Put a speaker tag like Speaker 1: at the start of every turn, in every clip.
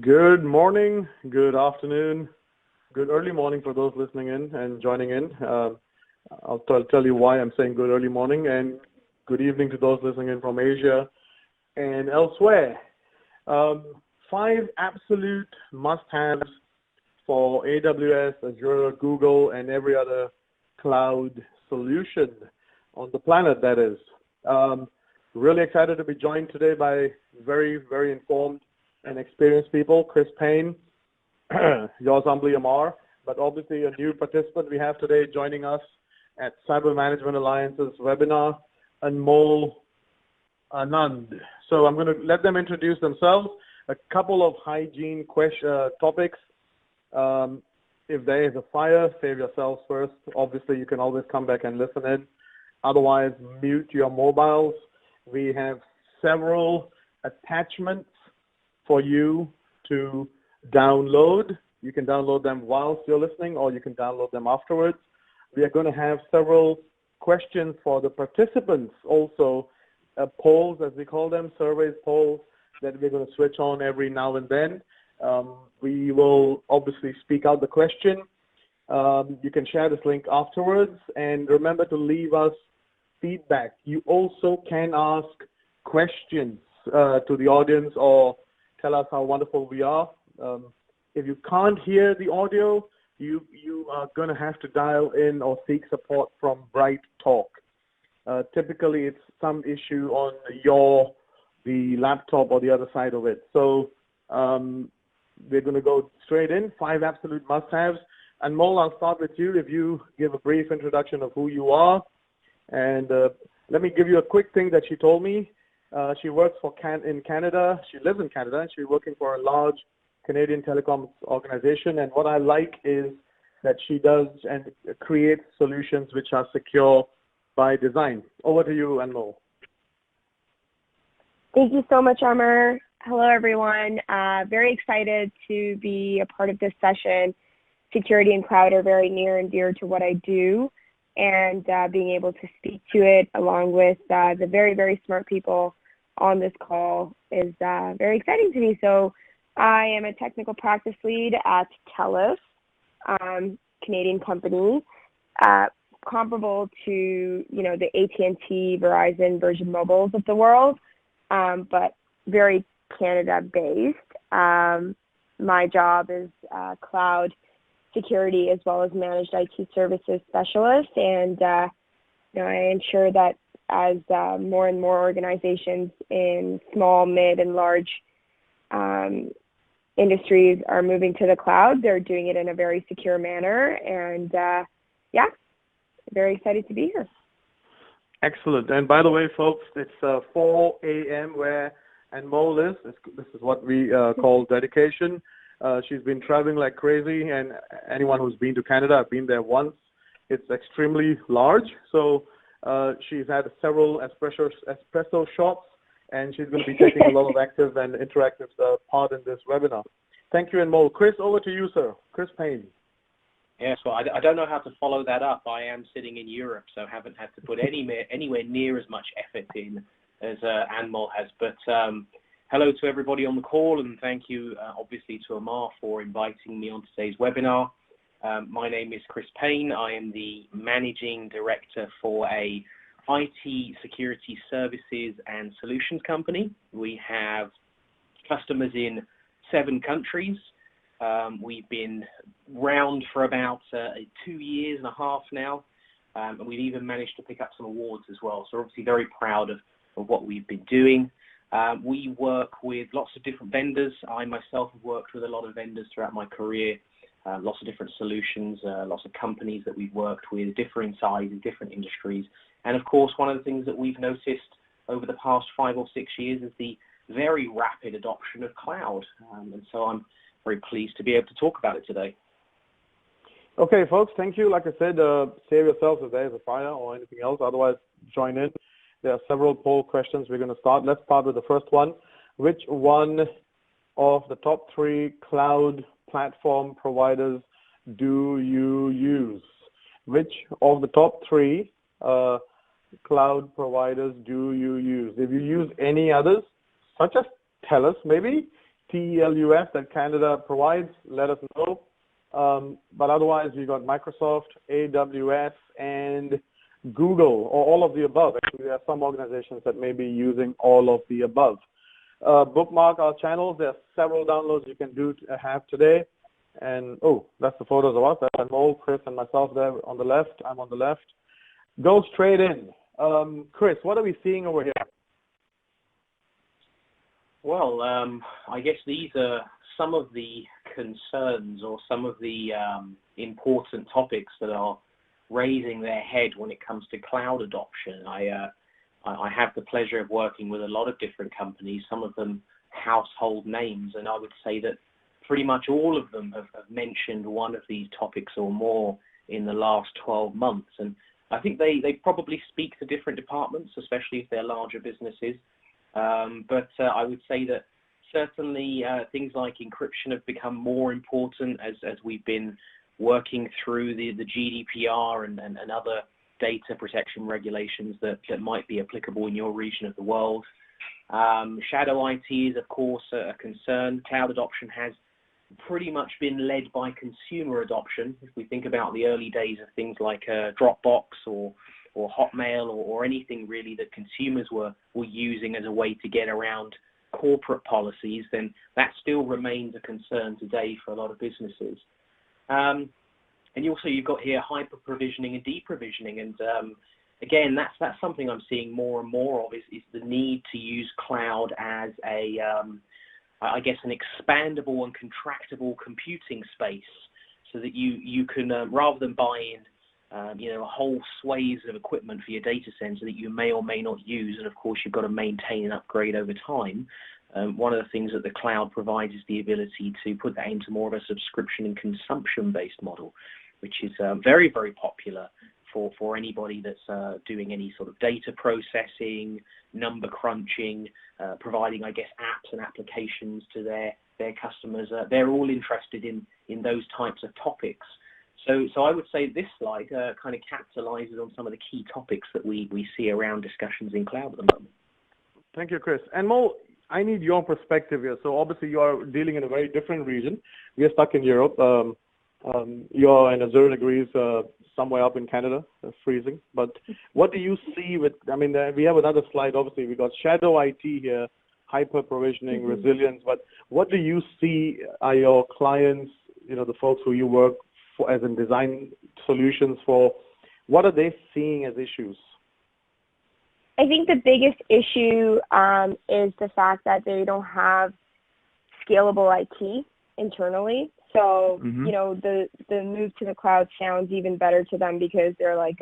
Speaker 1: Good morning, good afternoon, good early morning for those listening in and joining in. I'll tell you why I'm saying good early morning, and good evening to those listening in from Asia and elsewhere. 5 absolute must-haves for AWS, Azure, Google, and every other cloud solution on the planet, that is. Really excited to be joined today by very, very informed and experienced people. Chris Payne, yours humbly, Amar, but obviously a new participant we have today joining us at Cyber Management Alliance's webinar, Anmol Anand. So I'm going to let them introduce themselves. A couple of hygiene topics. If there is a fire, save yourselves first. Obviously, you can always come back and listen in. Otherwise, mute your mobiles. We have several attachments for you to download. You can download them whilst you're listening, or you can download them afterwards. We are going to have several questions for the participants also, polls, as we call them, surveys, polls, that we're going to switch on every now and then. We will obviously speak out the question. You can share this link afterwards, and remember to leave us feedback. You also can ask questions to the audience or tell us how wonderful we are. If you can't hear the audio, you are going to have to dial in or seek support from Bright Talk. Typically, it's some issue on the laptop or the other side of it. So we're going to go straight in. 5 absolute must-haves. And Mol, I'll start with you. If you give a brief introduction of who you are. And let me give you a quick thing that she told me. She works in Canada. She lives in Canada, and she's working for a large Canadian telecoms organization. And what I like is that she does and creates solutions which are secure by design. Over to you, Anmol.
Speaker 2: Thank you so much, Amar. Hello, everyone. Very excited to be a part of this session. Security and cloud are very near and dear to what I do, and being able to speak to it along with the very, very smart people on this call is very exciting to me. So I am a technical practice lead at TELUS, Canadian company, comparable to the AT&T, Verizon, Virgin Mobiles of the world, but very Canada-based. My job is cloud security as well as managed IT services specialist, and I ensure that as more and more organizations in small, mid, and large industries are moving to the cloud, they're doing it in a very secure manner, and very excited to be here.
Speaker 1: Excellent. And by the way, folks, it's 4 a.m. where Anmol is. This is what we call dedication. She's been traveling like crazy, and anyone who's been to Canada, I've been there once. It's extremely large, so she's had several espresso shots, and she's going to be taking a lot of active and interactive part in this webinar. Thank you, Anmol. Chris, over to you, sir. Chris Payne.
Speaker 3: Yes, well, I don't know how to follow that up. I am sitting in Europe, so haven't had to put anywhere near as much effort in as Anmol has. But hello to everybody on the call, and thank you, obviously, to Amar for inviting me on today's webinar. My name is Chris Payne. I am the Managing Director for a IT security services and solutions company. We have customers in 7 countries. We've been round for about 2 years and a half now, and we've even managed to pick up some awards as well. So we're obviously very proud of what we've been doing. We work with lots of different vendors. I myself have worked with a lot of vendors throughout my career, lots of different solutions, lots of companies that we've worked with, different sizes, different industries. And of course, one of the things that we've noticed over the past 5 or 6 years is the very rapid adoption of cloud. And so I'm very pleased to be able to talk about it today.
Speaker 1: Okay, folks, thank you. Like I said, save yourselves if there is a fire or anything else. Otherwise, join in. There are several poll questions we're going to start. Let's start with the first one. Which one of the top 3 cloud platform providers do you use? Which of the top 3 cloud providers do you use? If you use any others, such as TELUS maybe, TELUS that Canada provides, let us know. But otherwise, we got Microsoft, AWS, and Google, or all of the above. Actually, there are some organizations that may be using all of the above. Bookmark our channels. There are several downloads you can have today. And, oh, that's the photos of us. That's Anmol, Chris, and myself there on the left. I'm on the left. Go straight in. Chris, what are we seeing over here?
Speaker 3: Well, I guess these are some of the concerns or some of the important topics that are raising their head when it comes to cloud adoption. I have the pleasure of working with a lot of different companies, some of them household names, and I would say that pretty much all of them have mentioned one of these topics or more in the last 12 months. And I think they probably speak to different departments, especially if they're larger businesses. But I would say that certainly things like encryption have become more important as we've been working through the GDPR and other data protection regulations that might be applicable in your region of the world. Shadow IT is, of course, a concern. Cloud adoption has pretty much been led by consumer adoption. If we think about the early days of things like Dropbox or Hotmail or anything really that consumers were using as a way to get around corporate policies, then that still remains a concern today for a lot of businesses. And you've got here hyper-provisioning and deprovisioning. And again, that's something I'm seeing more and more of is the need to use cloud as I guess an expandable and contractible computing space so that you can, rather than buying a whole swathes of equipment for your data center that you may or may not use, and of course you've got to maintain and upgrade over time. One of the things that the cloud provides is the ability to put that into more of a subscription and consumption-based model, which is very, very popular for anybody that's doing any sort of data processing, number crunching, providing, I guess, apps and applications to their customers. They're all interested in those types of topics. So I would say this slide kind of capitalizes on some of the key topics that we see around discussions in cloud at the moment.
Speaker 1: Thank you, Chris. And Mo, I need your perspective here. So obviously you are dealing in a very different region. We are stuck in Europe. You're in Azure degrees somewhere up in Canada, freezing. But what do you see with, we have another slide. Obviously, we got shadow IT here, hyper-provisioning, resilience. But what do you see are your clients, the folks who you work for as in design solutions for, what are they seeing as issues?
Speaker 2: I think the biggest issue is the fact that they don't have scalable IT internally. So, the move to the cloud sounds even better to them because they're like,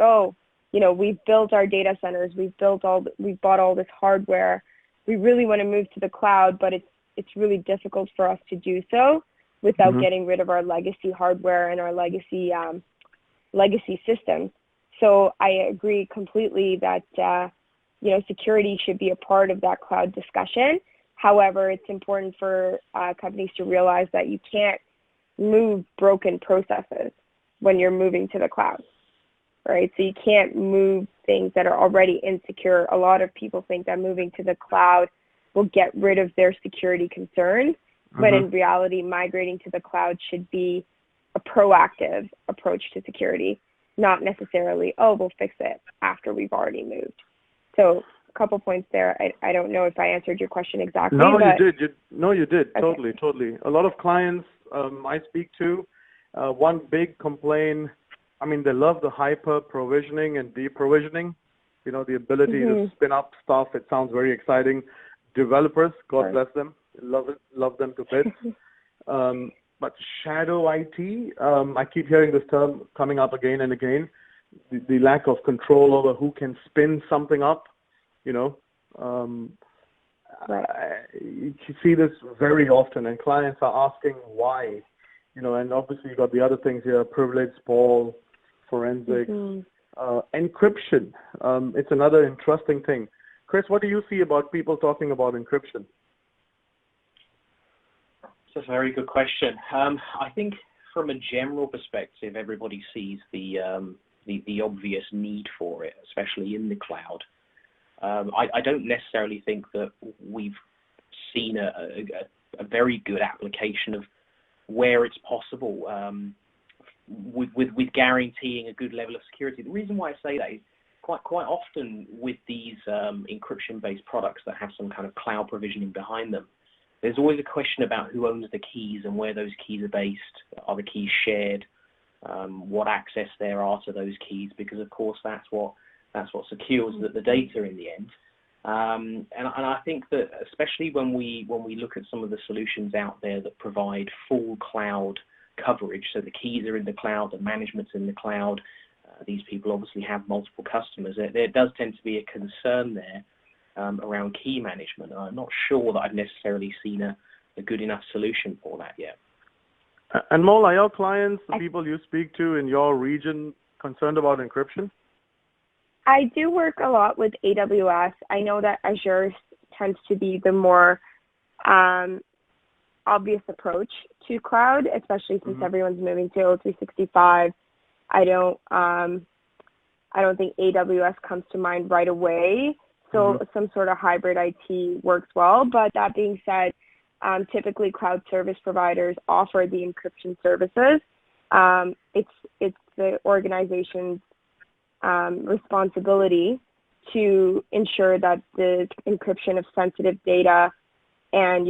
Speaker 2: we've built our data centers, we've bought all this hardware. We really want to move to the cloud, but it's really difficult for us to do so without getting rid of our legacy hardware and our legacy systems. So I agree completely that security should be a part of that cloud discussion. However, it's important for companies to realize that you can't move broken processes when you're moving to the cloud, right? So you can't move things that are already insecure. A lot of people think that moving to the cloud will get rid of their security concerns, but in reality, migrating to the cloud should be a proactive approach to security, not necessarily, we'll fix it after we've already moved. So a couple points there. I don't know if I answered your question exactly.
Speaker 1: No, you did. You did.
Speaker 2: Okay.
Speaker 1: Totally. A lot of clients I speak to, one big complaint, they love the hyper provisioning and deprovisioning, the ability to spin up stuff. It sounds very exciting. Developers, God bless them, love them to bits. But shadow IT, I keep hearing this term coming up again and again, the lack of control over who can spin something up, You see this very often, and clients are asking why, and obviously you got the other things here, privilege, sprawl, forensics, encryption. It's another interesting thing. Chris, what do you see about people talking about encryption?
Speaker 3: That's a very good question. I think from a general perspective, everybody sees the obvious need for it, especially in the cloud. I don't necessarily think that we've seen a a very good application of where it's possible with guaranteeing a good level of security. The reason why I say that is quite often with these encryption-based products that have some kind of cloud provisioning behind them, there's always a question about who owns the keys and where those keys are based. Are the keys shared? What access there are to those keys? Because of course that's what secures the data in the end. And I think that especially when we look at some of the solutions out there that provide full cloud coverage, so the keys are in the cloud, the management's in the cloud. These people obviously have multiple customers. There does tend to be a concern there around key management. I'm not sure that I've necessarily seen a good enough solution for that yet.
Speaker 1: Anmol, are your clients, the people you speak to in your region, concerned about encryption?
Speaker 2: I do work a lot with AWS. I know that Azure tends to be the more obvious approach to cloud, especially since everyone's moving to O365. I don't think AWS comes to mind right away. So some sort of hybrid IT works well. But that being said, typically cloud service providers offer the encryption services. It's the organization's responsibility to ensure that the encryption of sensitive data and,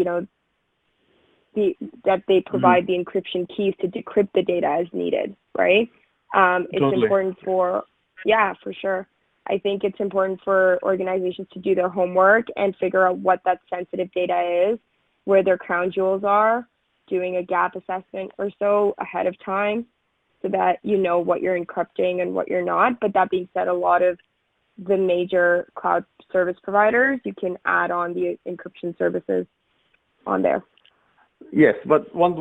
Speaker 2: that they provide the encryption keys to decrypt the data as needed, right? It's important for sure. I think it's important for organizations to do their homework and figure out what that sensitive data is, where their crown jewels are, doing a gap assessment or so ahead of time so that you know what you're encrypting and what you're not. But that being said, a lot of the major cloud service providers, you can add on the encryption services on there.
Speaker 1: Yes, but one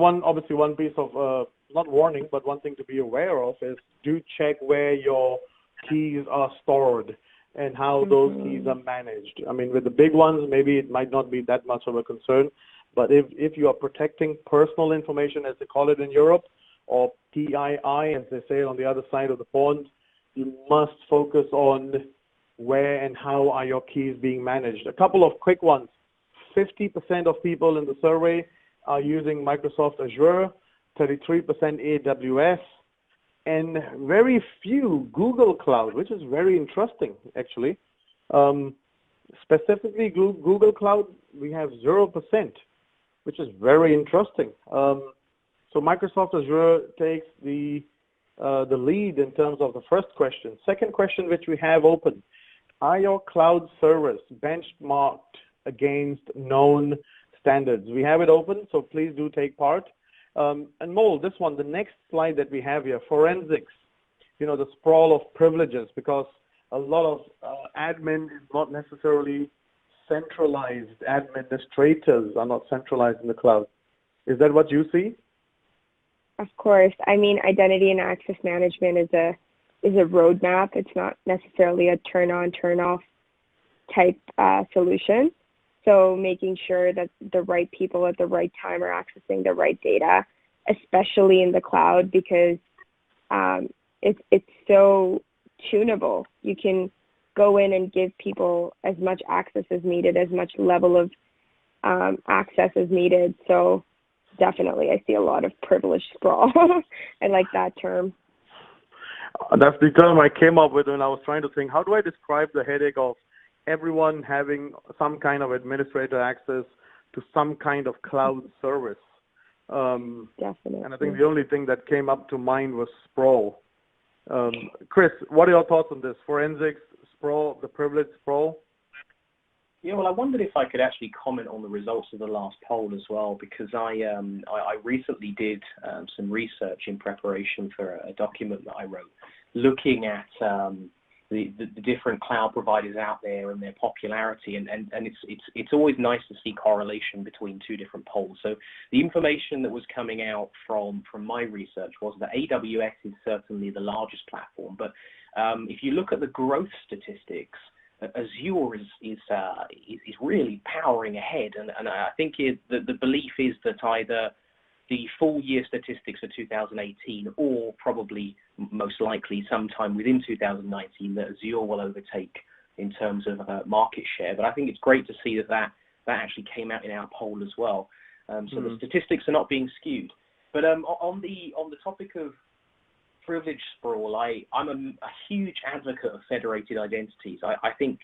Speaker 1: piece of, not warning, but one thing to be aware of is do check where your keys are stored and how those keys are managed. I mean, with the big ones, maybe it might not be that much of a concern, but if you are protecting personal information, as they call it in Europe, or PII, as they say on the other side of the pond, you must focus on where and how are your keys being managed. A couple of quick ones. 50% of people in the survey are using Microsoft Azure, 33% AWS, and very few Google Cloud, which is very interesting, actually. Specifically, Google Cloud, we have 0%, which is very interesting. So Microsoft Azure takes the lead in terms of the first question. Second question, which we have open, are your cloud servers benchmarked against known standards? We have it open, so please do take part. And Mol, this one, the next slide that we have here, forensics, the sprawl of privileges, because a lot of admin is not necessarily centralized. Administrators are not centralized in the cloud. Is that what you see?
Speaker 2: Of course. I mean, identity and access management is a roadmap. It's not necessarily a turn on, turn off type solution. So making sure that the right people at the right time are accessing the right data, especially in the cloud, because it's so tunable. You can go in and give people as much access as needed, as much level of access as needed. So definitely, I see a lot of privileged sprawl. I like that term.
Speaker 1: That's the term I came up with when I was trying to think, how do I describe the headache of everyone having some kind of administrator access to some kind of cloud service?
Speaker 2: Definitely.
Speaker 1: And I think the only thing that came up to mind was sprawl. Chris, what are your thoughts on this? Forensics, sprawl, the privileged sprawl?
Speaker 3: Yeah, well, I wondered if I could actually comment on the results of the last poll as well, because I recently did some research in preparation for a document that I wrote, looking at the different cloud providers out there and their popularity, and it's always nice to see correlation between two different polls. So the information that was coming out from my research was that AWS is certainly the largest platform, but if you look at the growth statistics, Azure is really powering ahead, and I think the belief is that either the full year statistics for 2018 or probably most likely sometime within 2019 that Azure will overtake in terms of market share. But I think it's great to see that actually came out in our poll as well. So the statistics are not being skewed. But on the topic of privilege sprawl, I'm a huge advocate of federated identities. I think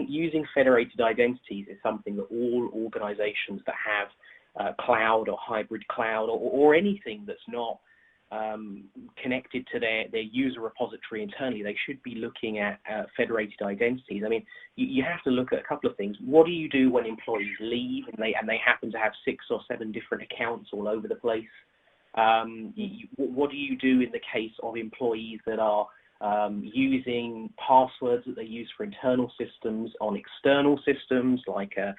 Speaker 3: using federated identities is something that all organizations that have cloud or hybrid cloud or anything that's not connected to their user repository internally, they should be looking at federated identities. I mean, you have to look at a couple of things. What do you do when employees leave and they happen to have 6 or 7 different accounts all over the place? What do you do in the case of employees that are using passwords that they use for internal systems on external systems, like their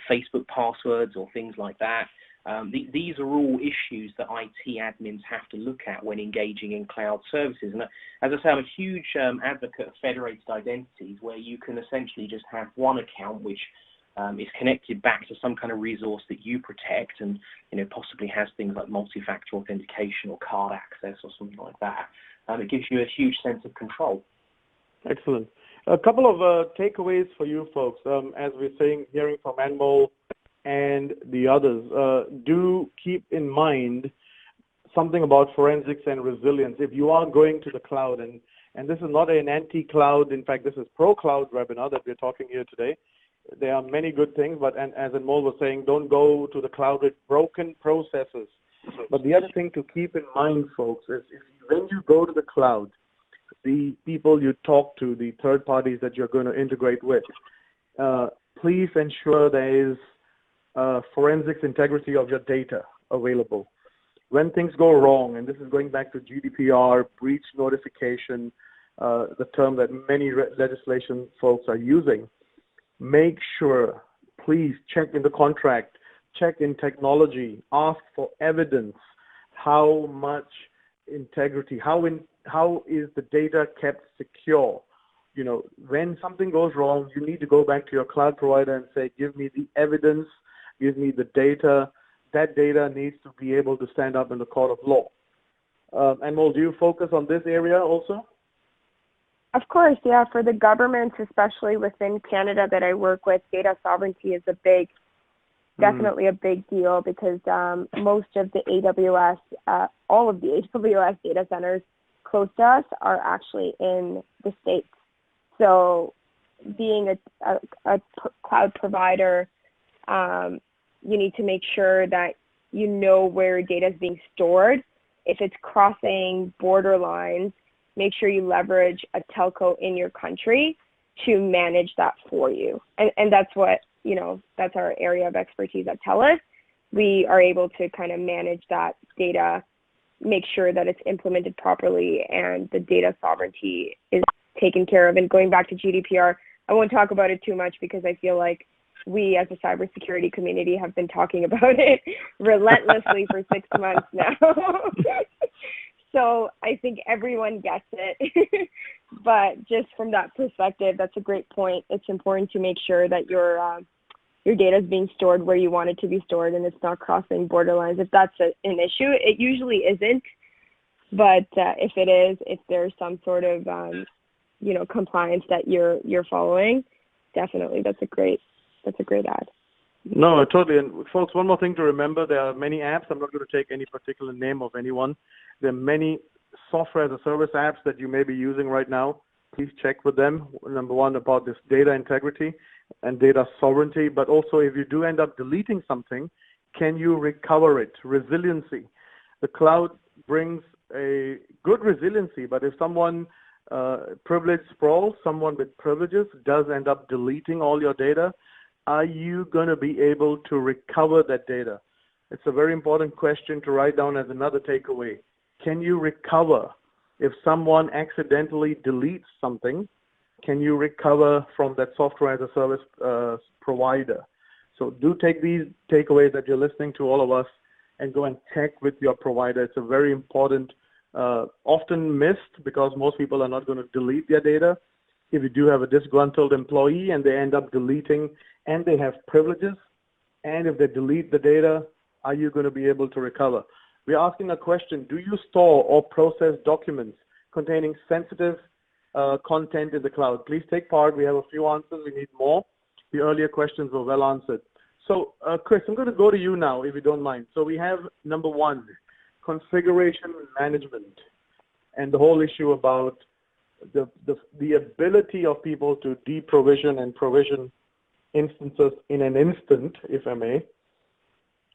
Speaker 3: Facebook passwords or things like that? These are all issues that IT admins have to look at when engaging in cloud services. And as I say, I'm a huge advocate of federated identities, where you can essentially just have one account which is connected back to some kind of resource that you protect, and possibly has things like multi-factor authentication or card access or something like that. It gives you a huge sense of control.
Speaker 1: Excellent. A couple of takeaways for you folks. As we're hearing from Anmol and the others, do keep in mind something about forensics and resilience. If you are going to the cloud, and this is not an anti-cloud, in fact, this is pro-cloud webinar that we're talking here today. There are many good things, but as Anmol was saying, don't go to the cloud with broken processes. But the other thing to keep in mind, folks, is when you go to the cloud, the people you talk to, the third parties that you're going to integrate with, please ensure there is forensics integrity of your data available. When things go wrong, and this is going back to GDPR, breach notification, the term that many legislation folks are using, make sure, please check in the contract, check in technology, ask for evidence, how much integrity, how is the data kept secure. When something goes wrong, you need to go back to your cloud provider and say, give me the evidence, give me the data. That data needs to be able to stand up in the court of law. Anmol, do you focus on this area also?
Speaker 2: Of course, yeah. For the governments, especially within Canada that I work with, data sovereignty is definitely a big deal, because most of the AWS, all of the AWS data centers close to us are actually in the States. So being a cloud provider, you need to make sure that you know where data is being stored. If it's crossing border lines, make sure you leverage a telco in your country to manage that for you. And that's what, that's our area of expertise at TELUS. We are able to kind of manage that data, make sure that it's implemented properly, and the data sovereignty is taken care of. And going back to GDPR, I won't talk about it too much, because I feel like we as a cybersecurity community have been talking about it relentlessly for 6 months now. So I think everyone gets it. But just from that perspective, that's a great point. It's important to make sure that your data is being stored where you want it to be stored, and it's not crossing borderlines. If that's an issue, it usually isn't. But if it is, if there's some sort of compliance that you're following, definitely that's a great ad.
Speaker 1: No, totally. And folks, one more thing to remember, there are many apps. I'm not going to take any particular name of anyone. There are many software as a service apps that you may be using right now. Please check with them. Number one, about this data integrity and data sovereignty. But also, if you do end up deleting something, can you recover it? Resiliency. The cloud brings a good resiliency, but if someone privileged sprawl, someone with privileges does end up deleting all your data, are you going to be able to recover that data? It's a very important question to write down as another takeaway. Can you recover? If someone accidentally deletes something, can you recover from that software as a service provider? So do take these takeaways that you're listening to, all of us, and go and check with your provider. It's a very important, often missed, because most people are not going to delete their data. If you do have a disgruntled employee and they end up deleting, and they have privileges, and if they delete the data, are you going to be able to recover? We're asking a question: do you store or process documents containing sensitive content in the cloud? Please take part. We have a few answers. We need more. The earlier questions were well answered. So, Chris, I'm going to go to you now, if you don't mind. So we have number one, configuration management, and the whole issue about the ability of people to deprovision and provision instances in an instant, if I may.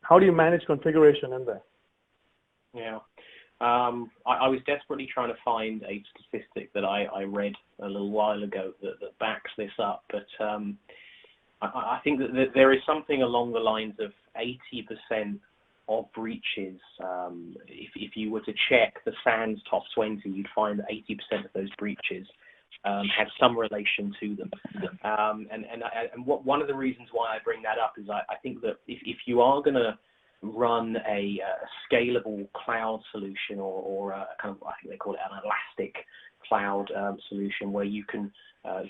Speaker 1: How do you manage configuration in there?
Speaker 3: Yeah. I was desperately trying to find a statistic that I read a little while ago that backs this up, but I think that there is something along the lines of 80% of breaches. If you were to check the SANS top 20, you'd find that 80% of those breaches had some relation to them. And one of the reasons why I bring that up is I think that if you are going to run a scalable cloud solution or a kind of, I think they call it an elastic cloud solution where you can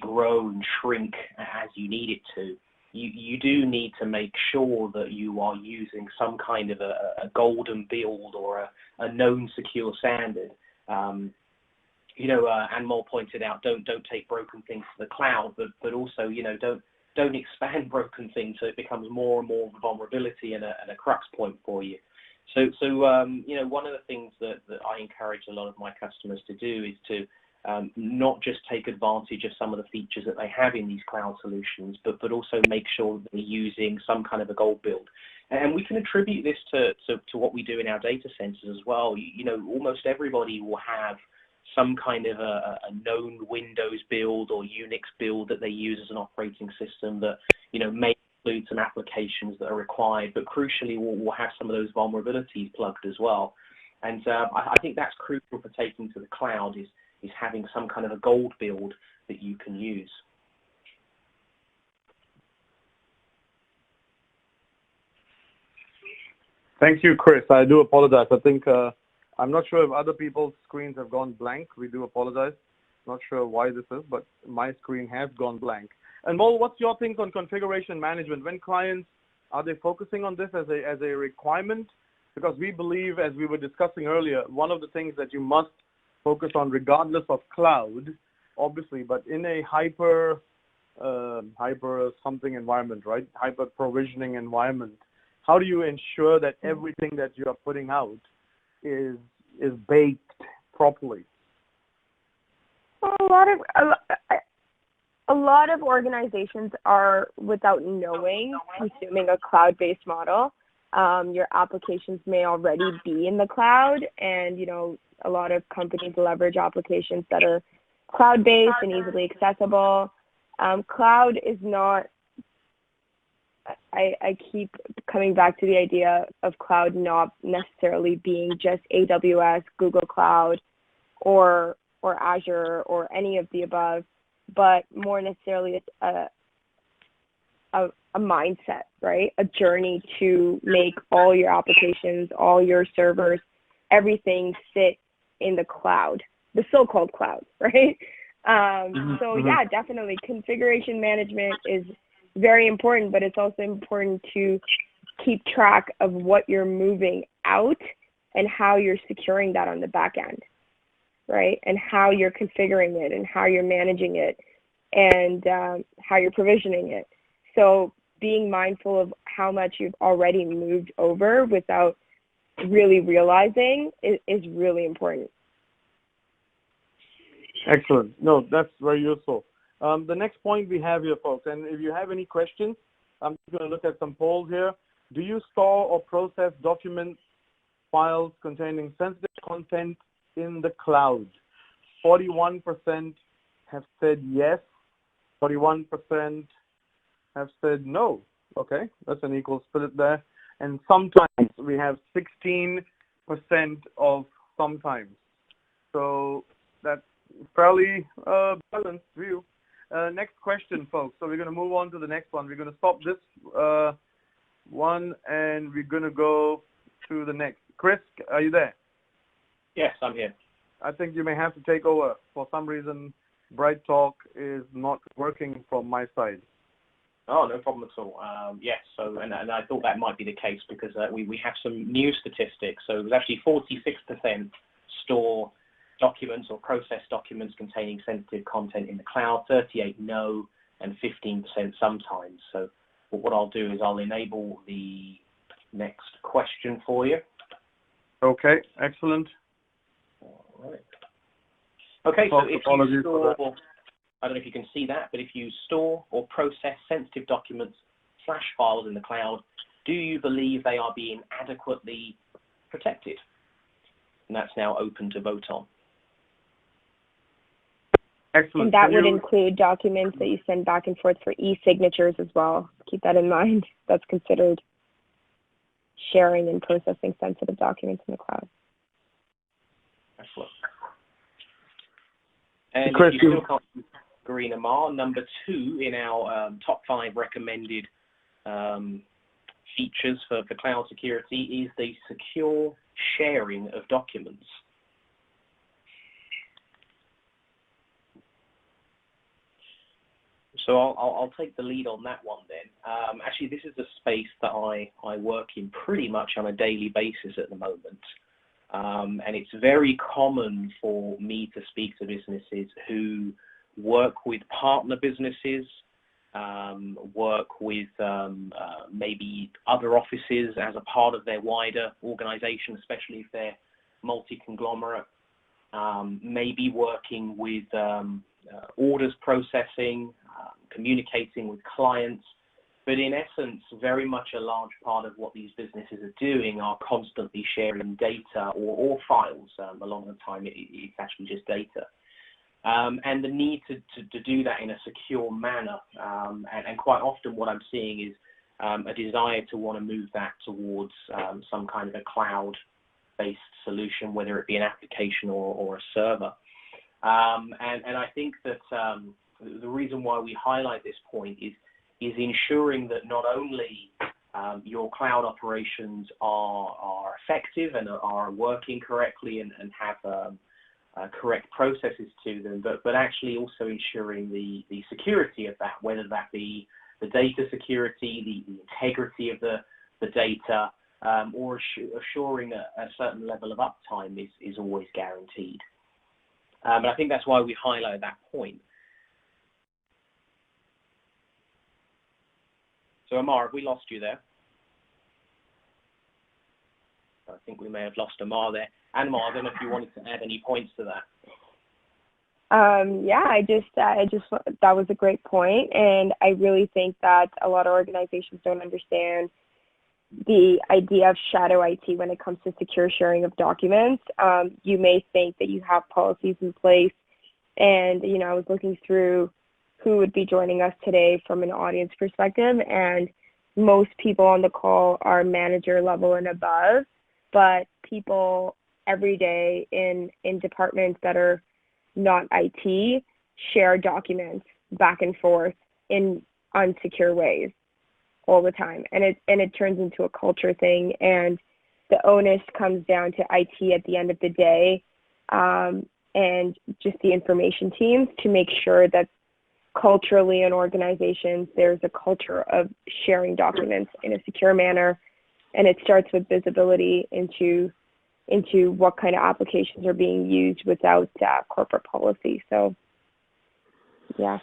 Speaker 3: grow and shrink as you need it to, you do need to make sure that you are using some kind of a golden build or a known secure standard. Anmol pointed out, don't take broken things to the cloud, but also, don't expand broken things so it becomes more and more of a vulnerability and a crux point for you. So one of the things that I encourage a lot of my customers to do is to not just take advantage of some of the features that they have in these cloud solutions, but also make sure that they're using some kind of a gold build. And we can attribute this to what we do in our data centers as well. Almost everybody will have some kind of a known Windows build or Unix build that they use as an operating system that, may include some applications that are required, but crucially will have some of those vulnerabilities plugged as well. And I think that's crucial for taking to the cloud is having some kind of a gold build that you can use.
Speaker 1: Thank you, Chris. I do apologize. I think I'm not sure if other people's screens have gone blank. We do apologize. Not sure why this is, but my screen has gone blank. Anmol, what's your think on configuration management? When clients, are they focusing on this as a requirement? Because we believe, as we were discussing earlier, one of the things that you must focus on regardless of cloud, obviously, but in a hyper something environment, right? Hyper provisioning environment. How do you ensure that everything that you are putting out is baked properly?
Speaker 2: Well, a lot of organizations are, without knowing, consuming a cloud-based model. Your applications may already be in the cloud, and a lot of companies leverage applications that are cloud-based and easily accessible. Cloud is not. I keep coming back to the idea of cloud not necessarily being just AWS, Google Cloud, or Azure, or any of the above, but more necessarily a mindset, right? A journey to make all your applications, all your servers, everything sit in the cloud, the so-called cloud, right? So yeah, definitely configuration management is very important, but it's also important to keep track of what you're moving out and how you're securing that on the back end, right? And how you're configuring it and how you're managing it and how you're provisioning it. So being mindful of how much you've already moved over without really realizing is really important.
Speaker 1: Excellent. No, that's very useful. The next point we have here, folks, and if you have any questions, I'm just going to look at some polls here. Do you store or process documents, files containing sensitive content in the cloud? 41% have said yes. 41% have said no. Okay, that's an equal split there. And sometimes we have 16% of sometimes. So that's fairly balanced view. Next question, folks. So we're going to move on to the next one. We're going to stop this one, and we're going to go to the next. Chris, are you there?
Speaker 3: Yes, I'm here.
Speaker 1: I think you may have to take over. For some reason, Bright Talk is not working from my side.
Speaker 3: Oh, no problem at all. Yes, so and I thought that might be the case because we have some new statistics. So there's actually 46% store documents or process documents containing sensitive content in the cloud, 38 no, and 15% sometimes. So But what I'll do is I'll enable the next question for you.
Speaker 1: Okay, excellent.
Speaker 3: All right. Okay, so if you store, I don't know if you can see that, but if you store or process sensitive documents / files in the cloud, do you believe they are being adequately protected? And that's now open to vote on.
Speaker 1: Excellent.
Speaker 2: And that would include documents that you send back and forth for e-signatures as well. Keep that in mind. That's considered sharing and processing sensitive documents in the cloud.
Speaker 3: Excellent. And
Speaker 1: Chris,
Speaker 3: if you still can't agree, Amar, number 2 in our top 5 recommended features for cloud security is the secure sharing of documents. So I'll take the lead on that one then. Actually, this is a space that I work in pretty much on a daily basis at the moment. And it's very common for me to speak to businesses who work with partner businesses, work with maybe other offices as a part of their wider organization, especially if they're multi-conglomerate, maybe working with orders processing, communicating with clients. But in essence, very much a large part of what these businesses are doing are constantly sharing data or files. A lot of the time, it's actually just data. And the need to do that in a secure manner. And quite often what I'm seeing is a desire to want to move that towards some kind of a cloud-based solution, whether it be an application or a server. And I think that the reason why we highlight this point is ensuring that not only your cloud operations are effective and are working correctly and have correct processes to them, but actually also ensuring the security of that, whether that be the data security, the integrity of the data, or assuring a certain level of uptime is always guaranteed. But I think that's why we highlight that point. So Amar, have we lost you there? I think we may have lost Amar there. Anmol, I don't know if you wanted to add any points to that.
Speaker 2: Yeah, I just that was a great point, and I really think that a lot of organizations don't understand the idea of shadow IT when it comes to secure sharing of documents. You may think that you have policies in place, and I was looking through who would be joining us today from an audience perspective, and most people on the call are manager level and above, but people every day in departments that are not IT share documents back and forth in unsecure ways all the time, and it turns into a culture thing, and the onus comes down to IT at the end of the day, and just the information teams to make sure that culturally in organizations there's a culture of sharing documents in a secure manner, and it starts with visibility into what kind of applications are being used without corporate policy. So, yeah.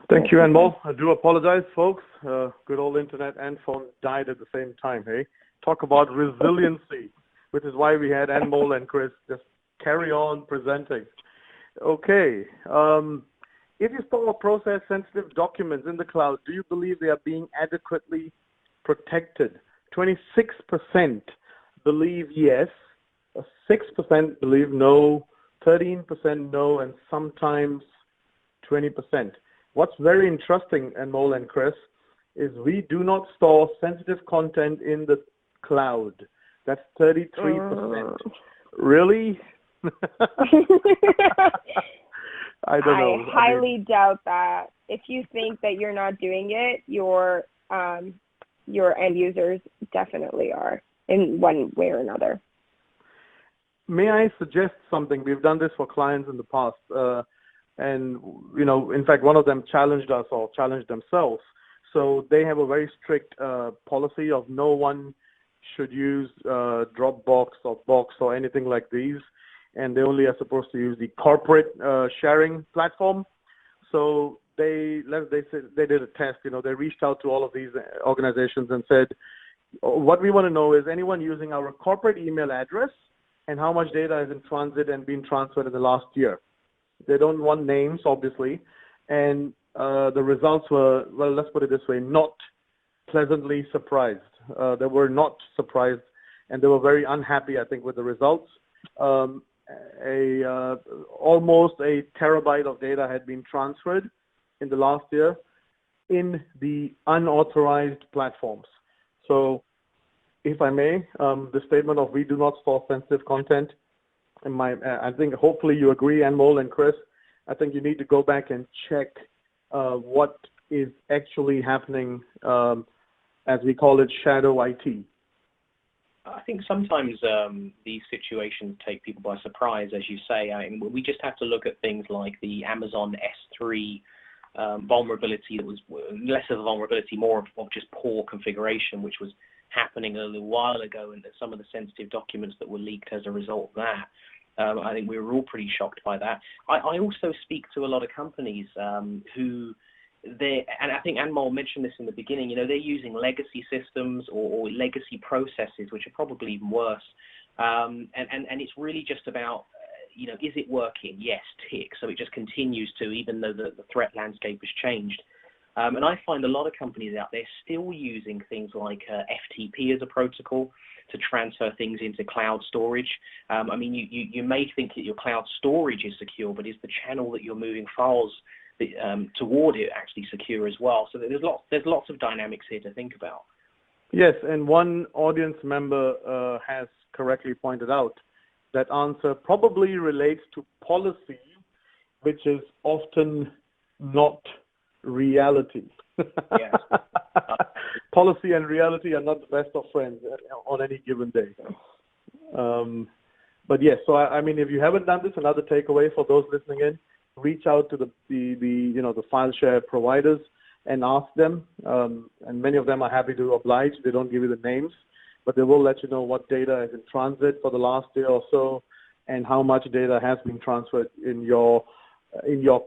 Speaker 1: Thank you, Anmol. I do apologize, folks. Good old internet and phone died at the same time, hey? Talk about resiliency, which is why we had Anmol and Chris just carry on presenting. Okay. If you store or process sensitive documents in the cloud, do you believe they are being adequately protected? 26% believe yes, 6% believe no, 13% no, and sometimes 20%. What's very interesting, Anmol and Chris, is we do not store sensitive content in the cloud. That's 33%. Really? I don't know.
Speaker 2: I highly doubt that. If you think that you're not doing it, your end users definitely are in one way or another.
Speaker 1: May I suggest something? We've done this for clients in the past, and in fact, one of them challenged us or challenged themselves. So they have a very strict policy of no one should use Dropbox or Box or anything like these, and they only are supposed to use the corporate sharing platform. So they did a test. They reached out to all of these organizations and said, what we want to know is anyone using our corporate email address and how much data is in transit and been transferred in the last year. They don't want names, obviously. And the results were, well, let's put it this way, not pleasantly surprised. They were not surprised, and they were very unhappy, I think, with the results. Almost a terabyte of data had been transferred in the last year in the unauthorized platforms. So, if I may, the statement of we do not store sensitive content, I think hopefully you agree, Anmol and Chris, I think you need to go back and check what is actually happening, as we call it, shadow IT.
Speaker 3: I think sometimes these situations take people by surprise, as you say. I mean, we just have to look at things like the Amazon S3 vulnerability that was less of a vulnerability, more of just poor configuration, which was happening a little while ago, and some of the sensitive documents that were leaked as a result of that. I think we were all pretty shocked by that. I also speak to a lot of companies who and I think Anmol mentioned this in the beginning, they're using legacy systems or legacy processes, which are probably even worse. And it's really just about, is it working? Yes, tick. So it just continues to, even though the threat landscape has changed. And I find a lot of companies out there still using things like FTP as a protocol to transfer things into cloud storage. I mean, you may think that your cloud storage is secure, but is the channel that you're moving files toward it actually secure as well? So there's lots of dynamics here to think about.
Speaker 1: Yes, and one audience member has correctly pointed out that answer probably relates to policy, which is often not reality.
Speaker 3: Yes.
Speaker 1: Policy and reality are not the best of friends on any given day. But yes, so I mean, if you haven't done this, another takeaway for those listening in, reach out to the file share providers and ask them. And many of them are happy to oblige. They don't give you the names, but they will let you know what data is in transit for the last year or so, and how much data has been transferred in your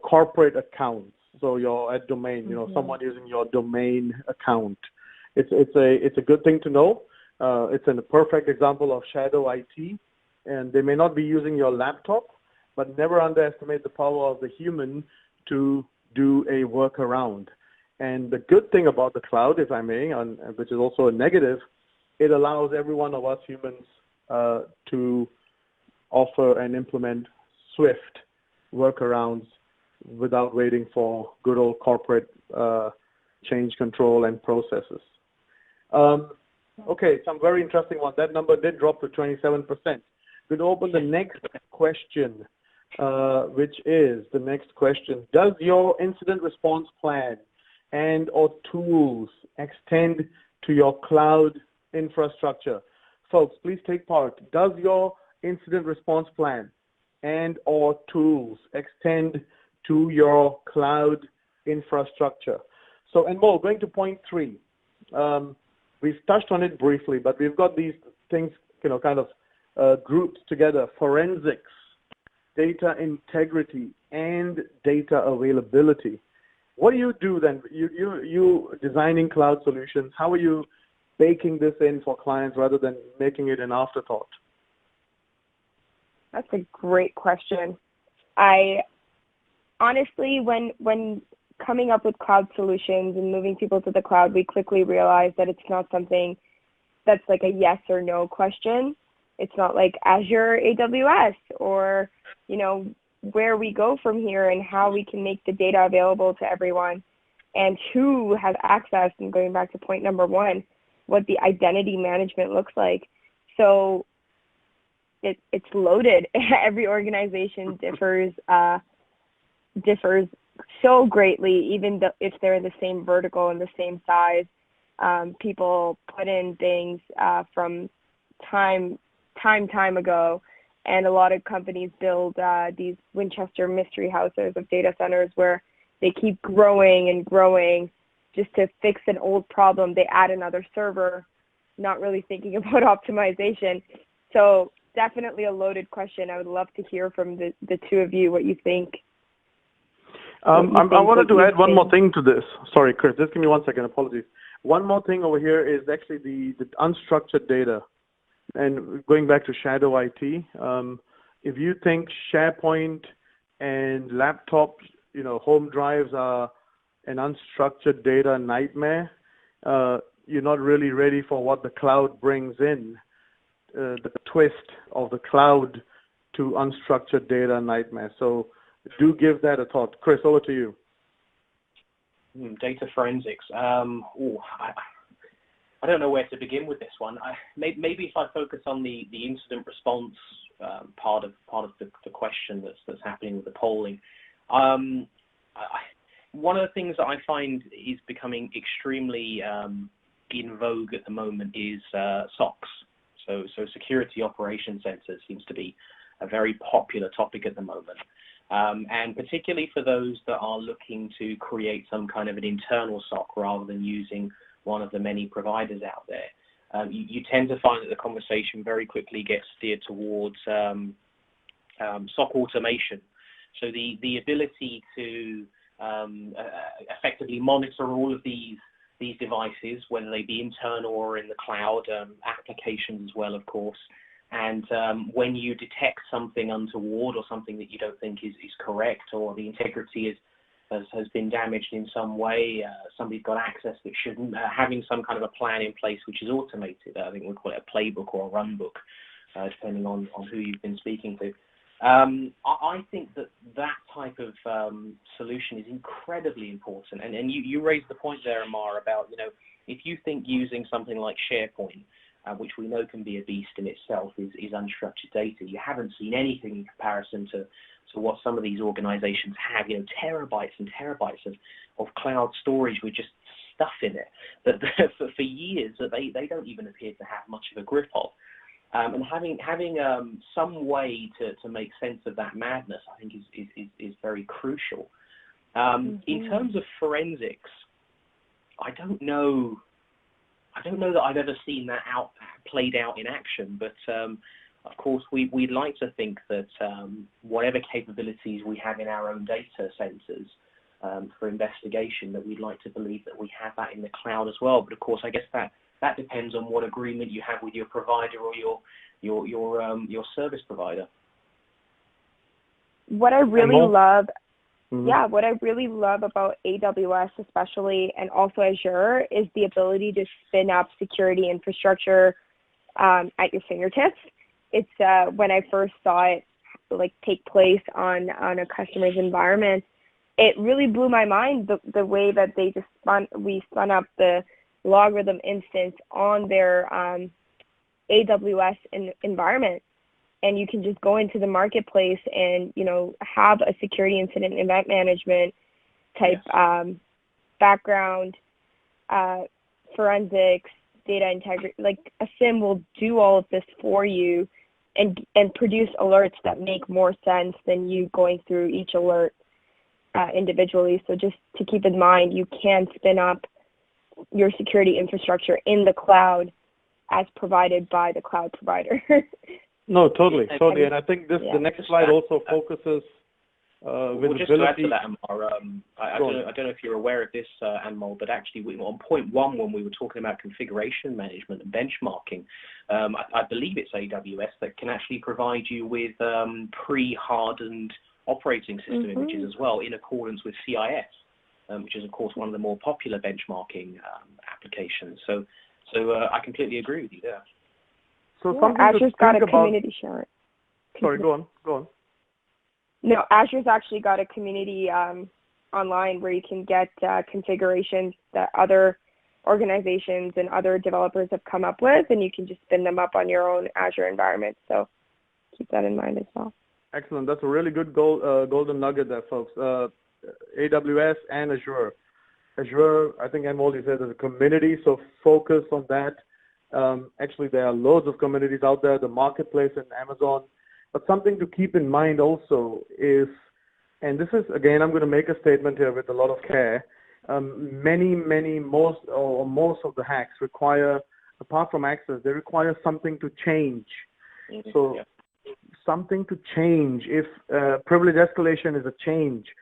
Speaker 1: corporate accounts. So your domain, someone using your domain account. It's a good thing to know. It's a perfect example of shadow IT, and they may not be using your laptop, but never underestimate the power of the human to do a workaround. And the good thing about the cloud, if I may, which is also a negative, it allows every one of us humans to offer and implement swift workarounds without waiting for good old corporate change control and processes. Okay, some very interesting one. That number did drop to 27%. We'll open the next question, which is the next question. Does your incident response plan and or tools extend to your cloud infrastructure? Folks, please take part. Does your incident response plan and or tools extend to your cloud infrastructure? So, Anmol, going to point 3. We've touched on it briefly, but we've got these things, kind of grouped together: forensics, data integrity, and data availability. What do you do then? You designing cloud solutions. How are you baking this in for clients rather than making it an afterthought?
Speaker 2: That's a great question. I honestly, when coming up with cloud solutions and moving people to the cloud, we quickly realized that it's not something that's like a yes or no question. It's not like Azure, AWS, or, where we go from here and how we can make the data available to everyone and who has access, and going back to point number 1, what the identity management looks like. So it's loaded. Every organization differs so greatly, even if they're in the same vertical and the same size. People put in things from time ago, and a lot of companies build these Winchester mystery houses of data centers where they keep growing and growing just to fix an old problem. They add another server, not really thinking about optimization. So definitely a loaded question. I would love to hear from the two of you what you think.
Speaker 1: I wanted to add one more thing to this. Sorry, Chris, just give me 1 second. Apologies. One more thing over here is actually the unstructured data. And going back to shadow IT, if you think SharePoint and laptops, home drives are an unstructured data nightmare, you're not really ready for what the cloud brings in, the twist of the cloud to unstructured data nightmare. So do give that a thought. Chris, over to you.
Speaker 3: Data forensics. I don't know where to begin with this one. Maybe if I focus on the incident response part of the question that's happening with the polling. One of the things that I find is becoming extremely in vogue at the moment is SOCs. So security operations centers seems to be a very popular topic at the moment. And particularly for those that are looking to create some kind of an internal SOC rather than using one of the many providers out there. You tend to find that the conversation very quickly gets steered towards SOC automation. So the ability to effectively monitor all of these devices, whether they be internal or in the cloud, applications as well, of course. And when you detect something untoward or something that you don't think is correct, or the integrity has been damaged in some way, somebody's got access that shouldn't, having some kind of a plan in place which is automated. I think we call it a playbook or a run book, depending on who you've been speaking to. I think that type of solution is incredibly important. And you raised the point there, Amar, about, if you think using something like SharePoint, which we know can be a beast in itself, is unstructured data, you haven't seen anything in comparison to what some of these organizations have, terabytes and terabytes of cloud storage with just stuff in it that for years that they don't even appear to have much of a grip of. And having some way to make sense of that madness, I think is very crucial. In terms of forensics, I don't know that I've ever seen that played out in action, but of course we'd like to think that whatever capabilities we have in our own data centers for investigation, that we'd like to believe that we have that in the cloud as well. But of course, I guess that depends on what agreement you have with your provider or your service provider.
Speaker 2: What I really love, what I really love about AWS especially, and also Azure, is the ability to spin up security infrastructure at your fingertips. It's when I first saw it take place on a customer's environment, it really blew my mind the way that they just spun up the logarithm instance on their AWS environment, and you can just go into the marketplace and have a security incident event management type background, forensics, data integrity. A SIM will do all of this for you and produce alerts that make more sense than you going through each alert individually. So just to keep in mind, you can spin up your security infrastructure in the cloud as provided by the cloud provider.
Speaker 1: No, totally. And I think the next slide also focuses
Speaker 3: visibility. Just to add to that, Amar, I don't know if you're aware of this, Anmol, but actually on point 1, when we were talking about configuration management and benchmarking, I believe it's AWS that can actually provide you with pre-hardened operating system images as well, in accordance with CIS. Which is, of course, one of the more popular benchmarking applications. So I completely agree with you there.
Speaker 1: So
Speaker 2: Azure's got a community share.
Speaker 1: Sorry, go on.
Speaker 2: No, Azure's actually got a community online where you can get configurations that other organizations and other developers have come up with, and you can just spin them up on your own Azure environment. So keep that in mind as well.
Speaker 1: Excellent. That's a really good golden nugget there, folks. AWS and Azure. Azure, I think Anmol said, is a community, so focus on that. Actually, there are loads of communities out there, the marketplace and Amazon. But something to keep in mind also is, and this is, again, I'm going to make a statement here with a lot of care, most of the hacks require, apart from access, they require something to change. So something to change. If privilege escalation is a change,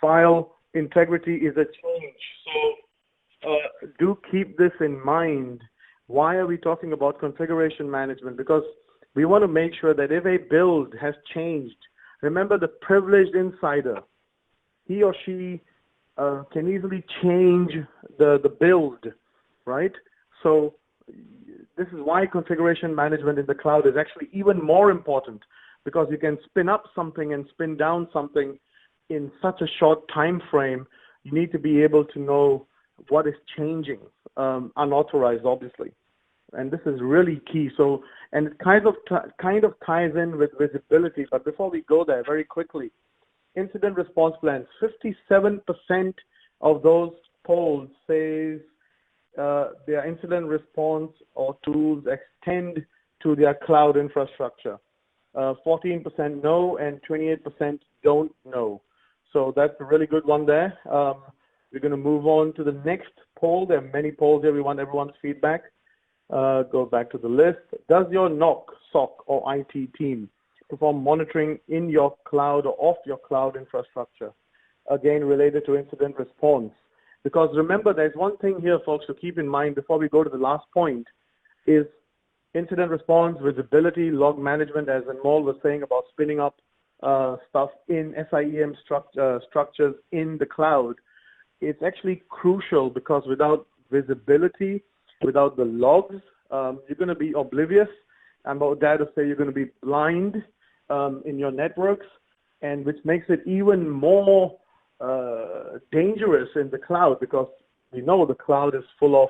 Speaker 1: file integrity is a change. So do keep this in mind. Why are we talking about configuration management? Because we want to make sure that if a build has changed, remember the privileged insider, he or she can easily change the build, right? So this is why configuration management in the cloud is actually even more important, because you can spin up something and spin down something in such a short time frame. You need to be able to know what is changing, unauthorized, obviously. And this is really key. So, and it kind of ties in with visibility. But before we go there, very quickly, incident response plans. 57% of those polls says their incident response or tools extend to their cloud infrastructure. 14% no, and 28% don't know. So that's a really good one there. We're going to move on to the next poll. There are many polls here. We want everyone's feedback. Go back to the list. Does your NOC, SOC, or IT team perform monitoring in your cloud or off your cloud infrastructure? Again, related to incident response. Because remember, there's one thing here, folks, to keep in mind before we go to the last point is incident response, visibility, log management, as Anmol was saying about spinning up stuff in SIEM structures in the cloud. It's actually crucial, because without visibility, without the logs, you're going to be oblivious. I'm about to say you're going to be blind in your networks, and which makes it even more dangerous in the cloud, because we know the cloud is full of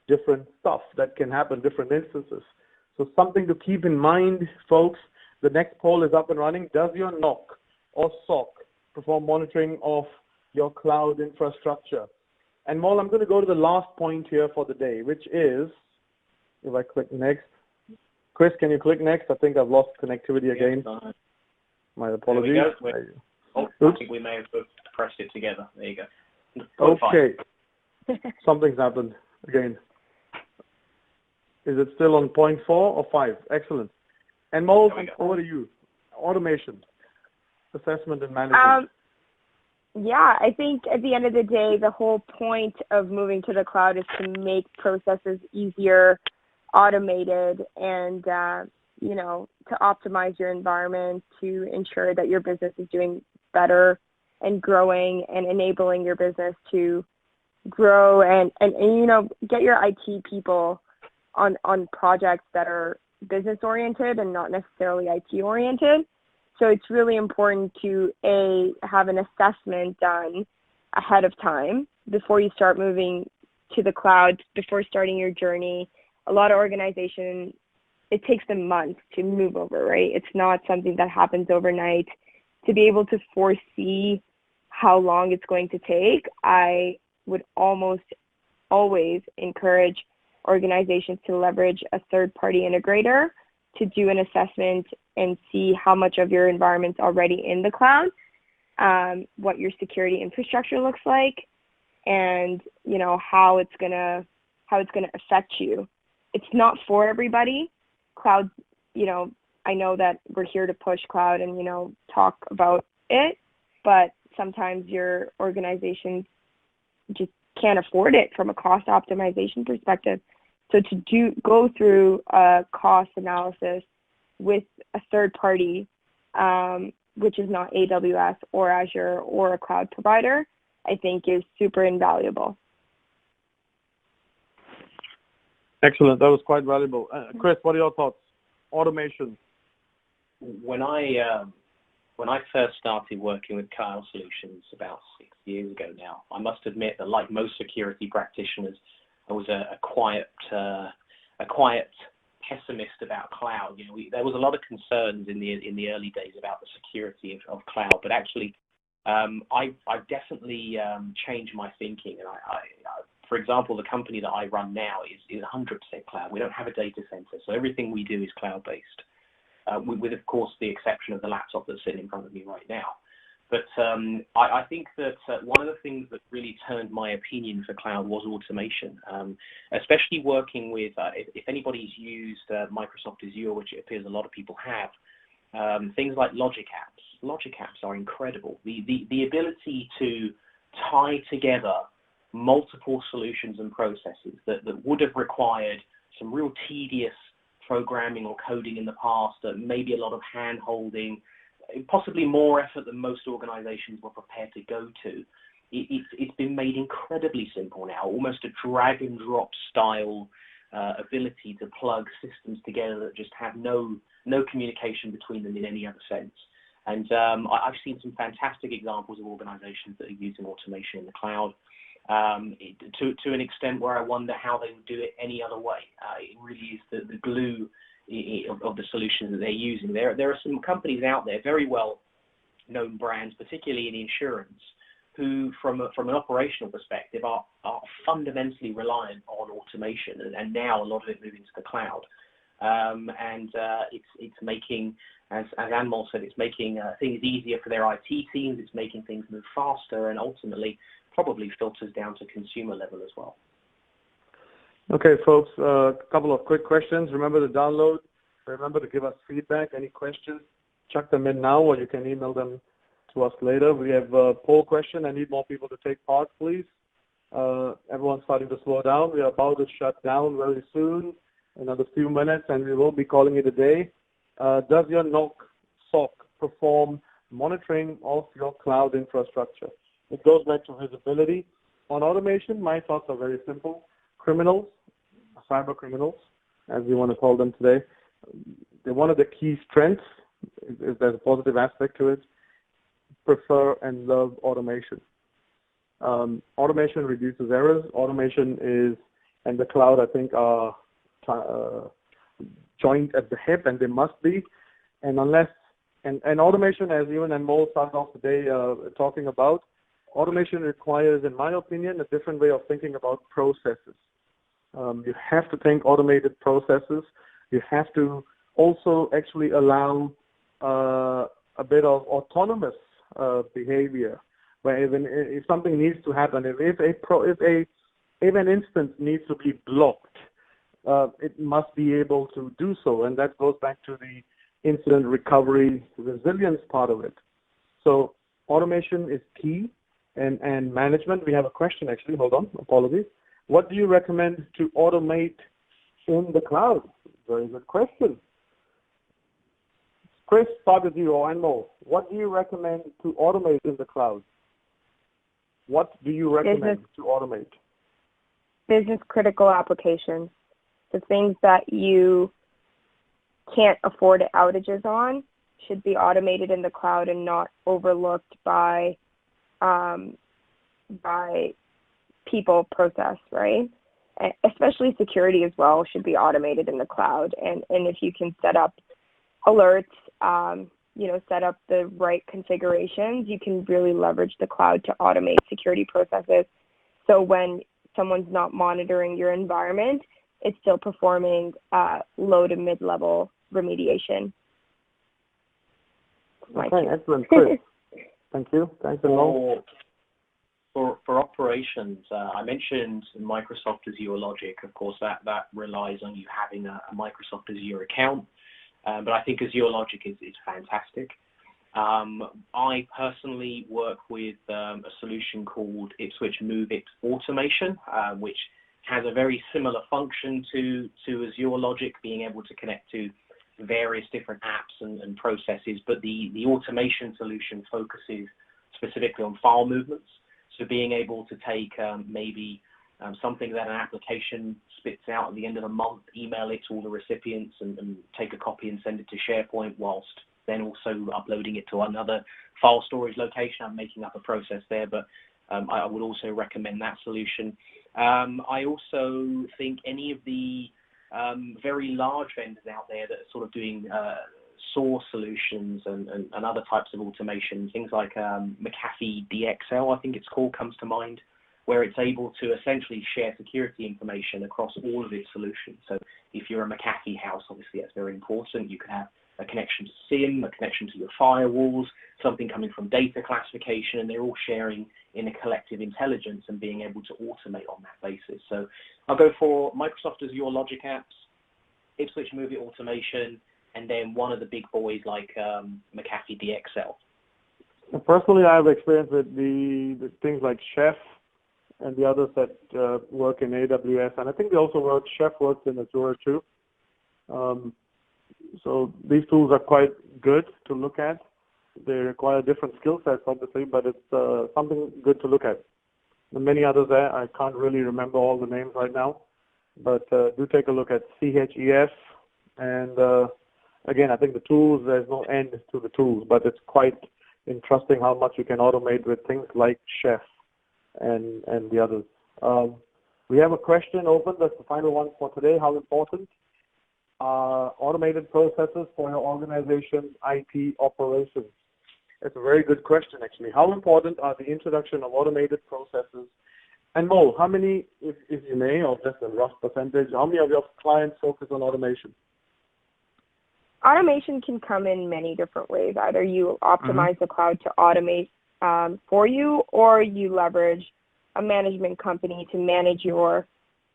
Speaker 1: different stuff that can happen, different instances. So something to keep in mind, folks. The next poll is up and running. Does your NOC or SOC perform monitoring of your cloud infrastructure? And Mol, I'm going to go to the last point here for the day, which is, if I click next. Chris, can you click next? I think I've lost connectivity again. My apologies.
Speaker 3: I think we may have pressed it together. There you go.
Speaker 1: Okay. Something's happened again. Is it still on point 4 or 5? Excellent. And Mol, over to you. Automation, assessment and management.
Speaker 2: Yeah, I think at the end of the day, the whole point of moving to the cloud is to make processes easier, automated, and, to optimize your environment, to ensure that your business is doing better and growing and enabling your business to grow and get your IT people on projects that are business oriented and not necessarily IT oriented. So it's really important to have an assessment done ahead of time before you start moving to the cloud, before starting your journey. A lot of organizations, it takes them months to move over, right? It's not something that happens overnight. To be able to foresee how long it's going to take, I would almost always encourage organizations to leverage a third-party integrator to do an assessment and see how much of your environment's already in the cloud, what your security infrastructure looks like, and how it's gonna affect you. It's not for everybody. Cloud, I know that we're here to push cloud and talk about it, but sometimes your organization just can't afford it from a cost optimization perspective. So to go through a cost analysis with a third party, which is not AWS or Azure or a cloud provider, I think is super invaluable.
Speaker 1: Excellent. That was quite valuable. Chris, what are your thoughts? Automation.
Speaker 3: When I first started working with cloud solutions about 6 years ago now, I must admit that, like most security practitioners, I was a quiet pessimist about cloud. There was a lot of concerns in the early days about the security of cloud, but actually, I've definitely changed my thinking. And for example, the company that I run now is 100% cloud. We don't have a data center, so everything we do is cloud-based, with of course the exception of the laptop that's sitting in front of me right now. But I think that one of the things that really turned my opinion for cloud was automation, especially working with, if anybody's used Microsoft Azure, which it appears a lot of people have, things like Logic apps. Logic apps are incredible. The ability to tie together multiple solutions and processes that would have required some real tedious programming or coding in the past, maybe a lot of hand-holding, possibly more effort than most organizations were prepared to go to. It's been made incredibly simple now, almost a drag and drop style ability to plug systems together that just have no communication between them in any other sense. And I've seen some fantastic examples of organizations that are using automation in the cloud to an extent where I wonder how they would do it any other way. It really is the glue of the solutions that they're using. There are some companies out there, very well known brands, particularly in insurance, who from an operational perspective are fundamentally reliant on automation, and now a lot of it moving to the cloud. It's making, as Anmol said, it's making things easier for their IT teams, it's making things move faster, and ultimately probably filters down to consumer level as well.
Speaker 1: Okay, folks, a couple of quick questions. Remember to download. Remember to give us feedback. Any questions, chuck them in now, or you can email them to us later. We have a poll question. I need more people to take part, please. Everyone's starting to slow down. We are about to shut down very soon, another few minutes, and we will be calling it a day. Does your NOC SOC perform monitoring of your cloud infrastructure? It goes back to visibility. On automation, my thoughts are very simple. Criminals, cyber criminals, as we want to call them today, they're one of the key strengths, if there's a positive aspect to it, prefer and love automation. Automation reduces errors. Automation is, and the cloud, I think, are joined at the hip, and they must be. And unless, and automation, as you and Anmol started off today talking about, automation requires, in my opinion, a different way of thinking about processes. You have to think automated processes. You have to also actually allow a bit of autonomous behavior, where even if something needs to happen, if an instance needs to be blocked, it must be able to do so, and that goes back to the incident recovery resilience part of it. So automation is key, and management. We have a question actually. Hold on, apologies. What do you recommend to automate in the cloud? Very good question. Chris, start with you, or Anmol. What do you recommend to automate in the cloud? What do you recommend to automate?
Speaker 2: Business critical applications. The things that you can't afford outages on should be automated in the cloud and not overlooked by people process, right? Especially security as well should be automated in the cloud. And if you can set up alerts, set up the right configurations, you can really leverage the cloud to automate security processes. So when someone's not monitoring your environment, it's still performing low to mid-level remediation.
Speaker 1: Okay, excellent. Chris. Thank you. Thanks, Anmol.
Speaker 3: For operations, I mentioned Microsoft Azure Logic. Of course, that relies on you having a Microsoft Azure account. But I think Azure Logic is fantastic. I personally work with a solution called Ipswitch MoveIt Automation, which has a very similar function to Azure Logic, being able to connect to various different apps and processes. But the automation solution focuses specifically on file movements. So being able to take maybe something that an application spits out at the end of the month, email it to all the recipients and take a copy and send it to SharePoint, whilst then also uploading it to another file storage location. I'm making up a process there, but I would also recommend that solution. I also think any of the very large vendors out there that are sort of doing SOAR solutions and other types of automation, things like McAfee DXL, I think it's called, comes to mind, where it's able to essentially share security information across all of its solutions. So if you're a McAfee house, obviously that's very important. You can have a connection to SIEM, a connection to your firewalls, something coming from data classification, and they're all sharing in a collective intelligence and being able to automate on that basis. So I'll go for Microsoft Azure Logic apps, Ipswitch MoveIt Automation, and then one of the big boys like McAfee DXL.
Speaker 1: Personally, I have experience with the things like Chef and the others that work in AWS, and I think they also work. Chef works in Azure too. So these tools are quite good to look at. They require different skill sets, obviously, but it's something good to look at. There are many others there. I can't really remember all the names right now, but do take a look at CHEF. And again, I think the tools, there's no end to the tools, but it's quite interesting how much you can automate with things like Chef and the others. We have a question open. That's the final one for today. How important are automated processes for your organization's IT operations? It's a very good question, actually. How important are the introduction of automated processes? And Mo, how many, if you may, or just a rough percentage, how many of your clients focus on automation?
Speaker 2: Automation can come in many different ways. Either you optimize the cloud to automate for you, or you leverage a management company to manage your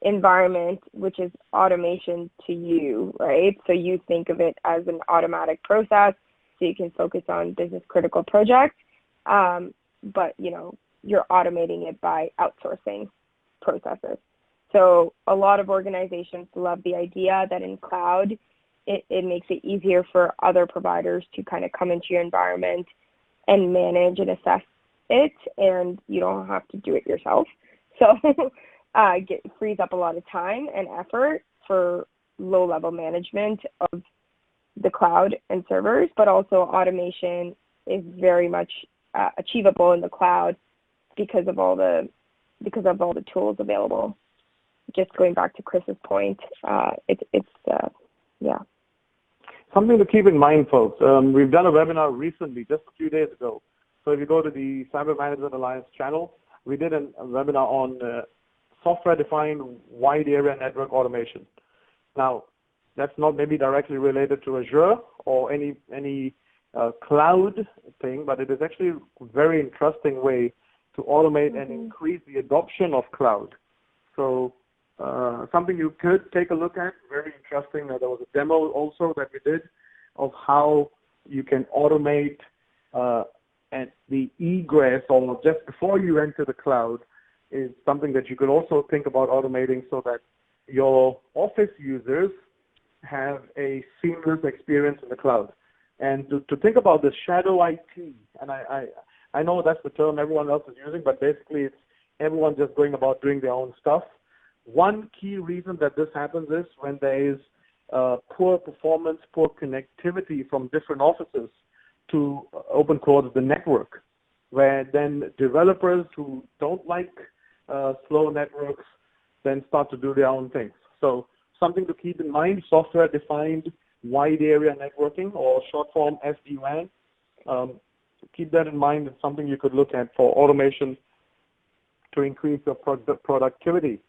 Speaker 2: environment, which is automation to you, right? So you think of it as an automatic process, so you can focus on business critical projects, but you're automating it by outsourcing processes. So a lot of organizations love the idea that in cloud, it makes it easier for other providers to kind of come into your environment and manage and assess it, and you don't have to do it yourself. So frees up a lot of time and effort for low-level management of the cloud and servers, but also automation is very much achievable in the cloud because of all the tools available. Just going back to Chris's point, yeah.
Speaker 1: Something to keep in mind, folks. We've done a webinar recently, just a few days ago. So if you go to the Cyber Management Alliance channel, we did a webinar on software-defined wide area network automation. Now, that's not maybe directly related to Azure or any cloud thing, but it is actually a very interesting way to automate and increase the adoption of cloud. So something you could take a look at, very interesting. There was a demo also that we did of how you can automate at the egress or just before you enter the cloud is something that you could also think about automating so that your office users have a seamless experience in the cloud. And to think about the shadow IT, and I know that's the term everyone else is using, but basically it's everyone just going about doing their own stuff. One key reason that this happens is when there is poor performance, poor connectivity from different offices to open quotes the network, where then developers who don't like slow networks then start to do their own things. So something to keep in mind, software-defined wide area networking, or short form SD-WAN. Keep that in mind. It's something you could look at for automation to increase your productivity.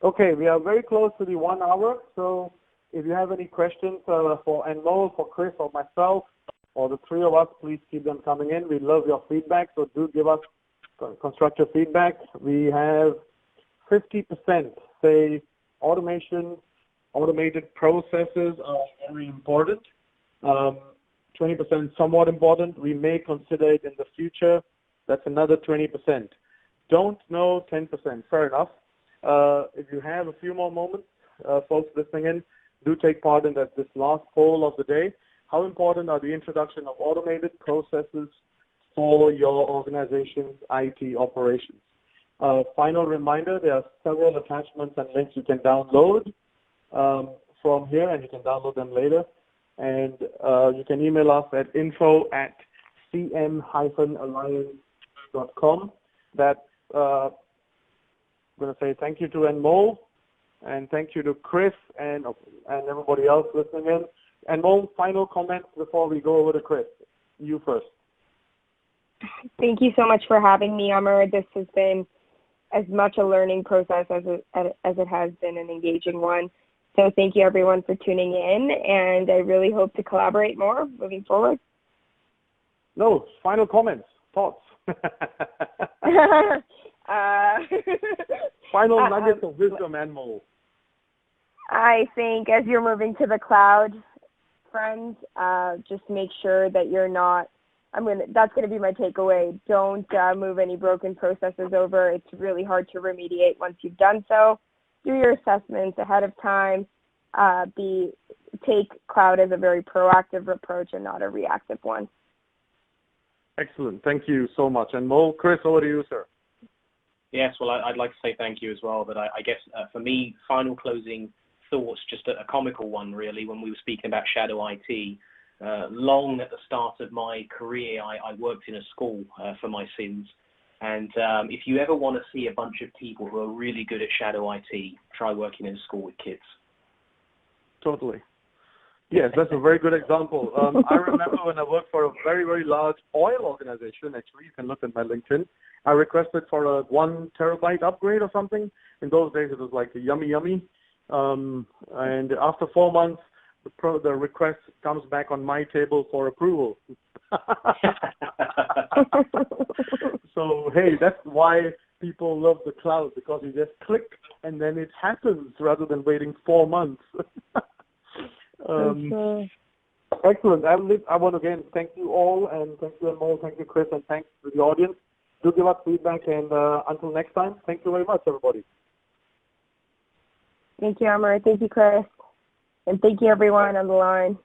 Speaker 1: Okay, we are very close to the 1 hour, so if you have any questions for Anmol, for Chris, or myself, or the three of us, please keep them coming in. We love your feedback, so do give us constructive feedback. We have 50% say automation, automated processes are very important. 20% somewhat important. We may consider it in the future. That's another 20%. Don't know 10%. Fair enough. If you have a few more moments, folks listening in, do take part in this last poll of the day. How important are the introduction of automated processes for your organization's IT operations? Final reminder, there are several attachments and links you can download from here, and you can download them later. And you can email us at info@cm-alliance.com. That's I'm going to say thank you to Anmol, and thank you to Chris and everybody else listening in. Anmol, final comments before we go over to Chris. You first.
Speaker 2: Thank you so much for having me, Amar. This has been as much a learning process as it has been an engaging one. So thank you, everyone, for tuning in, and I really hope to collaborate more moving forward.
Speaker 1: No, final comments, thoughts. Final nuggets of wisdom, Anmol.
Speaker 2: I think as you're moving to the cloud, friends, just make sure that you're not that's going to be my takeaway. Don't move any broken processes over. It's really hard to remediate once you've done so. Do your assessments ahead of time. Take cloud as a very proactive approach and not a reactive one.
Speaker 1: Excellent. Thank you so much. And Mo, Chris, over to you, sir.
Speaker 3: Yes, well, I'd like to say thank you as well. But I guess for me, final closing thoughts, just a comical one, really, when we were speaking about shadow IT. Long at the start of my career, I worked in a school for my sins. And if you ever want to see a bunch of people who are really good at shadow IT, try working in a school with kids.
Speaker 1: Totally. Yes, that's a very good example. I remember when I worked for a very, very large oil organization, actually, you can look at my LinkedIn, I requested for a 1 terabyte upgrade or something. In those days, it was like yummy. And after 4 months, the request comes back on my table for approval. So, hey, that's why people love the cloud, because you just click and then it happens rather than waiting 4 months. Excellent. I want to again thank you all, and thank you, Anmol, thank you, Chris, and thanks to the audience. Do give us feedback, and until next time, thank you very much, everybody.
Speaker 2: Thank you, Amar. Thank you, Chris. And thank you, everyone on the line.